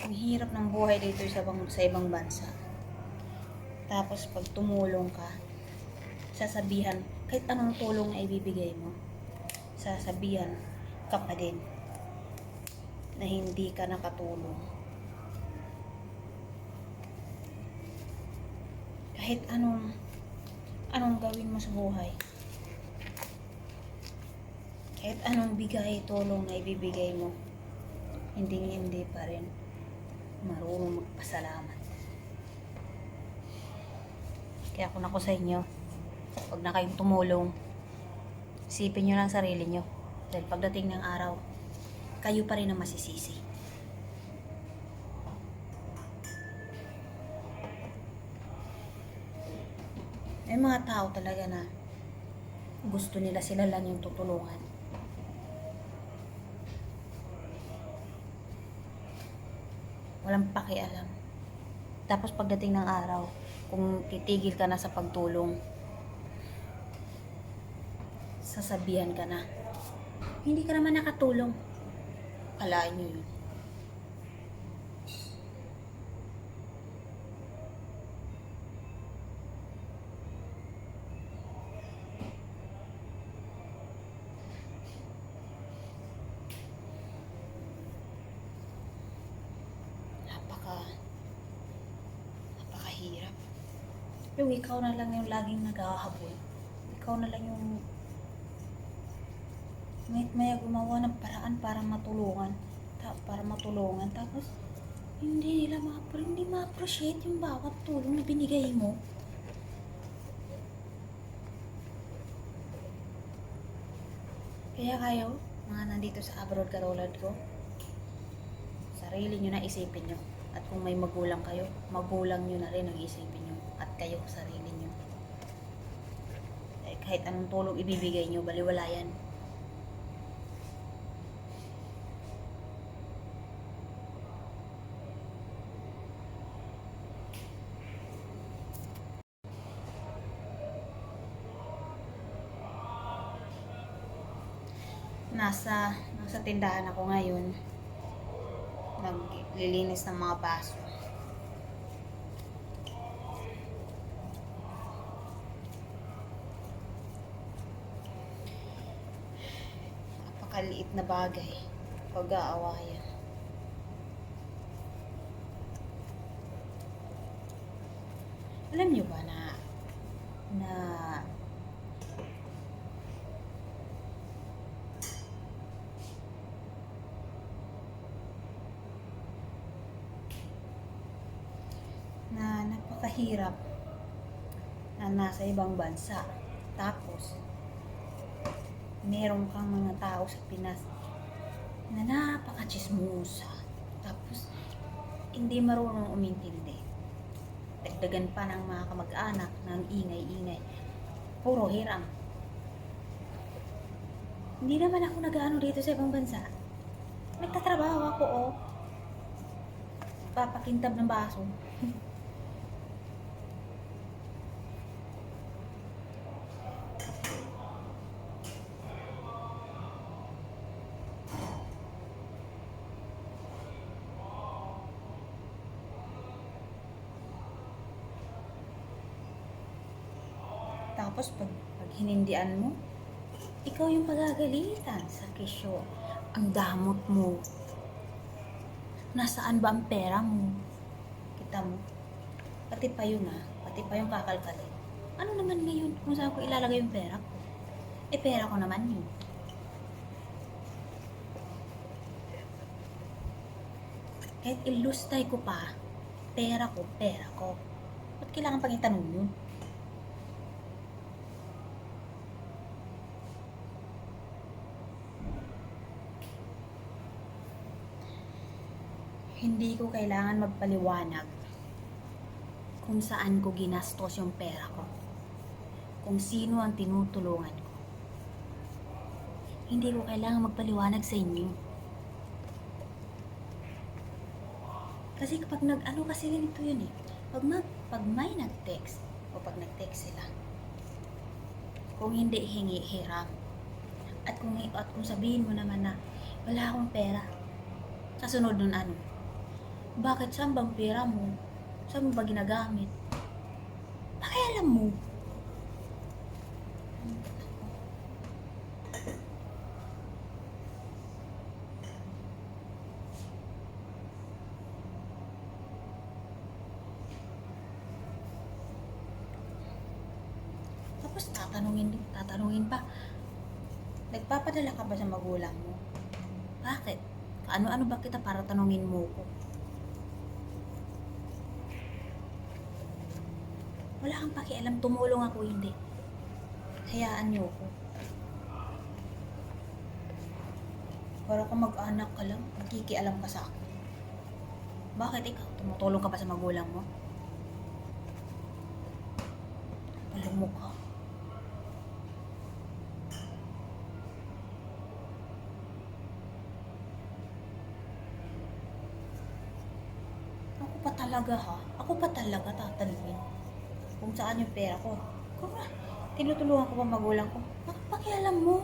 Ang hirap ng buhay dito sa ibang bansa. Tapos pag tumulong ka, sasabihan, kahit anong tulong na ibibigay mo, sasabihan ka pa din na hindi ka nakatulong. Kahit anong gawin mo sa buhay, kahit anong bigay, tulong na ibibigay mo, hindi pa rin marunong magpasalamat. Kaya kung ako sa inyo, huwag na kayong tumulong. Isipin nyo lang sarili nyo. Dahil pagdating ng araw, kayo pa rin ang masisisi. May mga tao talaga na gusto nila sila lang yung tutulungan. Walang pakialam. Tapos pagdating ng araw, kung titigil ka na sa pagtulong, sasabihan ka na, hindi ka naman nakatulong. Kalain nyo yun. Napakahirap. Yung ikaw na lang yung laging naghahabol. Ikaw na lang yung maya gumawa ng paraan para matulungan. Tapos hindi ma-appreciate yung bawat tulong na binigay mo. Kaya kayo, mga nandito sa abroad katulad ko, sarili nyo na isipin nyo. At kung may magulang kayo, magulang nyo na rin ang isipin nyo. At kayo, sarili nyo. Kahit anong tulong ibibigay nyo, baliwala yan. Nasa tindahan ako ngayon. Naglilinis ng mga baso. Napakaliit na bagay. Pag-aawayan. Alam nyo ba na napakahirap na nasa ibang bansa. Tapos, meron kang mga tao sa Pinas na napaka-chismosa. Tapos, hindi marunong umintindi. Dagdagan pa ng mga kamag-anak ng ingay-ingay. Puro hiram. Hindi naman ako nag-ano dito sa ibang bansa. Nagtatrabaho ako, papakintab ng baso. Tapos pag hinindian mo, ikaw yung pagagalitan sa kesyo. Ang damot mo. Nasaan ba ang pera mo? Kita mo. Pati pa yung kakalkalin. Ano naman ngayon kung saan ko ilalagay yung pera ko? Pera ko naman yun. Kahit ilustay ko pa, pera ko. Ba't kailangan pang itanong yun? Hindi ko kailangan magpaliwanag kung saan ko ginastos yung pera ko. Kung sino ang tinutulungan ko. Hindi ko kailangan magpaliwanag sa inyo. Kasi kapag kasi ganito yun eh. Pag may nag-text o pag nag-text sila, kung hindi hingi, hiram. At kung sabihin mo naman na wala akong pera, kasunod nun ano? Bakit? Saan bang pera mo? Saan mo ba ginagamit? Pakialam mo. Tapos tatanungin pa. Nagpapadala ka ba sa magulang mo? Bakit? Ano-ano ba kita para tanungin mo ko? Wala kang pakialam, tumulong ako hindi. Hayaan niyo ko. Para kung mag-anak ka lang, nakikialam ka sa akin. Bakit ikaw? Tumutulong ka ba sa magulang mo? Palong mo ka. Ako pa talaga ha? Ako pa talaga tatanungin kung saan yung pera ko. Kung tinutulungan ko pa magulang ko, pakialam mo.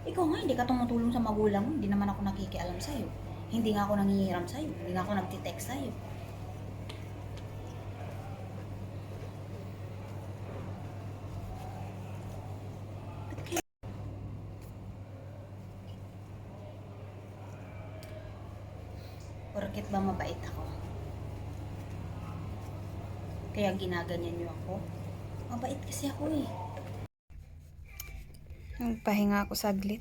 Ikaw nga, hindi ka tumutulong sa magulang mo, hindi naman ako nakikialam sa'yo. Hindi nga ako nangihiram sa'yo, hindi nga ako nagtitext sa'yo. Porket ba mabait ako? Kaya ginaganyan niyo ako? Mabait kasi ako eh. Nagpahinga ako saglit.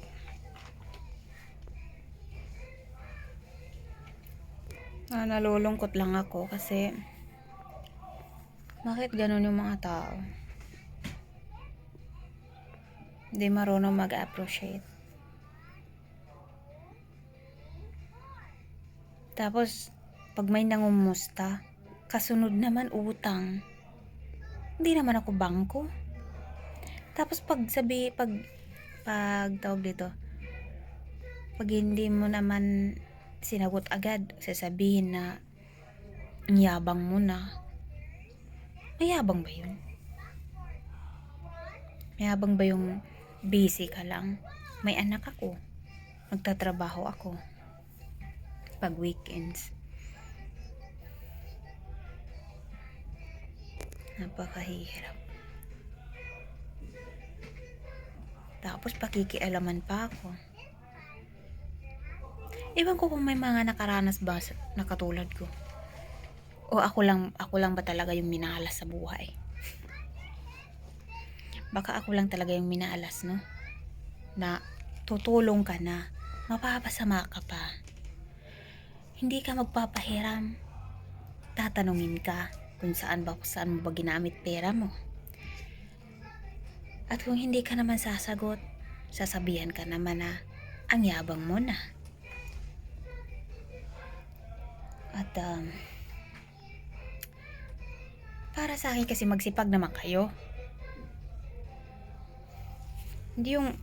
Nalulungkot lang ako kasi bakit ganun yung mga tao? Hindi marunong mag-appreciate. Tapos, pag may nangumusta, kasunod naman utang. Hindi naman ako bangko. Tapos pag tawag dito, pag hindi mo naman sinagot agad, sasabihin na ang yabang mo na. Mayabang ba yun? Mayabang ba yung busy ka lang? May anak ako. Magtatrabaho ako. Pag weekends. Napakahirap. Tapos pakikialaman pa ako. Ewan ko kung may mga nakaranas ba na katulad ko. O ako lang ba talaga yung minalas sa buhay? Baka ako lang talaga yung minalas, no? Na tutulong ka na, mapapasama ka pa. Hindi ka magpapahiram. Tatanungin ka kung saan mo ba ginamit pera mo. At kung hindi ka naman sasagot, sasabihan ka naman na ang yabang mo na. At para sa akin kasi magsipag naman kayo. Hindi yung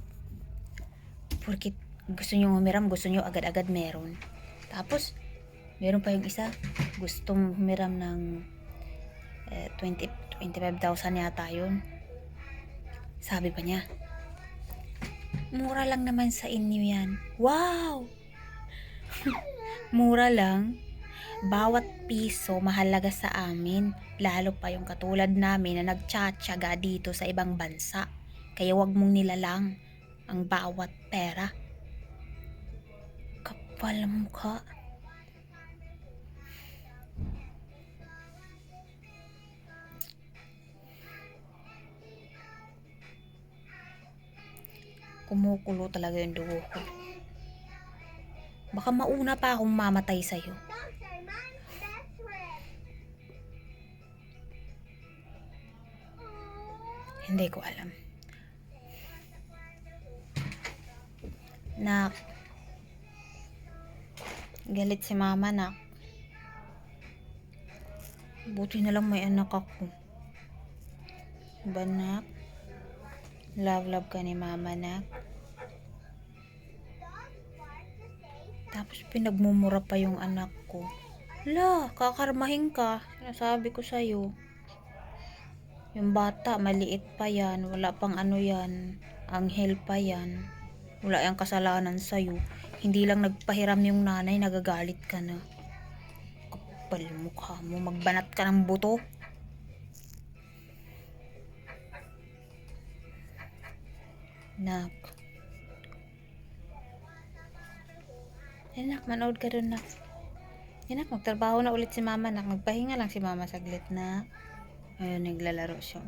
porkit gusto nyo humiram, gusto nyo agad-agad meron. Tapos, meron pa yung isa, gustong humiram ng 25,000 yata yun. Sabi pa niya, mura lang naman sa inyo yan. Wow! Mura lang. Bawat piso mahalaga sa amin. Lalo pa yung katulad namin na nagtsatsaga dito sa ibang bansa. Kaya wag mong nilalang ang bawat pera. Kapal mukha. Kumukulo talaga yung dugo ko. Baka mauna pa akong mamatay sa'yo. Hindi ko alam. Nak, galit si mama, nak. Buti na lang may anak ako. Ba, nak? Love ka ni mama, nak. Tapos pinagmumura pa yung anak ko. La, kakarmahin ka. Sinasabi ko sa'yo. Yung bata, maliit pa yan. Wala pang ano yan. Anghel pa yan. Wala yung kasalanan sa'yo. Hindi lang nagpahiram yung nanay, nagagalit ka na. Kapal mukha mo, magbanat ka ng buto. Nak. Nak, manood ka dun, nak. Nak, magtrabaho na ulit si mama, nak. Magpahinga lang si mama saglit, nak. Ayun, naglalaro siya.